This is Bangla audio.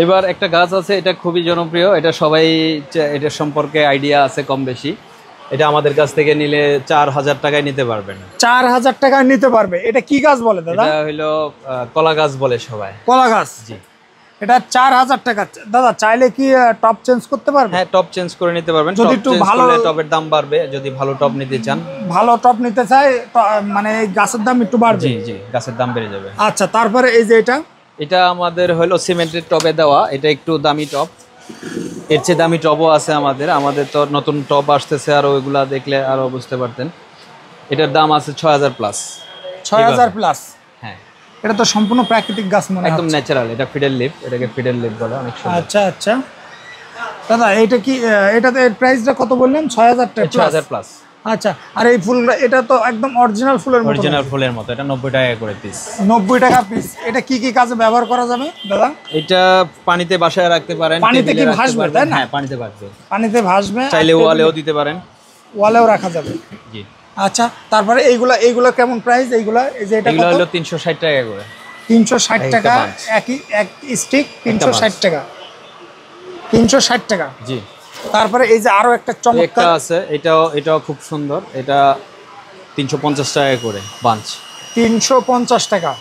এবার একটা গাছ আছে, এটা খুবই জনপ্রিয়, এটা সবাই এটা সম্পর্কে আইডিয়া আছে কম বেশি। এটা আমাদের কাছ থেকে নিলে 4000 টাকায় নিতে পারবেন। 4000 টাকায় নিতে পারবে। এটা কি গাছ বলে দাদা? এটা হলো কলা গাছ বলে সবাই। কলা গাছ, জি। এটা 4000 টাকা। দাদা চাইলে কি টপ চেঞ্জ করতে পারবে? হ্যাঁ, টপ চেঞ্জ করে নিতে পারবেন। যদি একটু ভালো টপের দাম বাড়বে, যদি ভালো টপ নিতে চান। ভালো টপ নিতে চাই মানে গাছের দাম একটু বাড়বে। জি জি, গাছের দাম বেড়ে যাবে। আচ্ছা, তারপরে এই যে এটা আমাদের হলো সিমেন্টের টবে দেওয়া, এটা একটু দামি টপ। এর চেয়ে দামি টবও আছে আমাদের তো নতুন টপ আসতেছে, আর ওইগুলা দেখলে আরো বুঝতে পারতেন। এটার দাম আছে 6000 প্লাস। 6000 প্লাস? হ্যাঁ। এটা তো সম্পূর্ণ প্রাকৃতিক গাছ মনে হয়, একদম ন্যাচারাল। এটা ফিডেল লিফ, এটাকে ফিডেল লিফ বলে অনেক সুন্দর। আচ্ছা আচ্ছা দাদা, এটা কি এটাতে প্রাইসটা কত বললেন? 6000 টাকা? 6000 প্লাস। আচ্ছা, আর এই ফুলটা এটা তো একদম অরিজিনাল ফুলের মতো। অরিজিনাল ফুলের মতো। এটা 90 টাকা করে পিস। 90 টাকা পিস। এটা কি কি কাজে ব্যবহার করা যাবে দাদা? এটা পানিতে বাসায় রাখতে পারেন। পানিতে কি ভাসবে তাই না? হ্যাঁ, পানিতে ভাসবে। পানিতে ভাসবে, চাইলে ওয়ালেও দিতে পারেন। ওয়ালেও রাখা যাবে, জি। আচ্ছা, তারপরে এইগুলা কেমন প্রাইস? এইগুলা এই যে এটা এগুলো হলো 360 টাকা করে। 360 টাকা এক স্টিক? 360 টাকা? 360 টাকা, জি। তারপরে এই যে আরো একটা চমৎকার আছে, এটাও খুব সুন্দর। এটা 350 টাকা করে বাঞ্চ। 350 টাকা।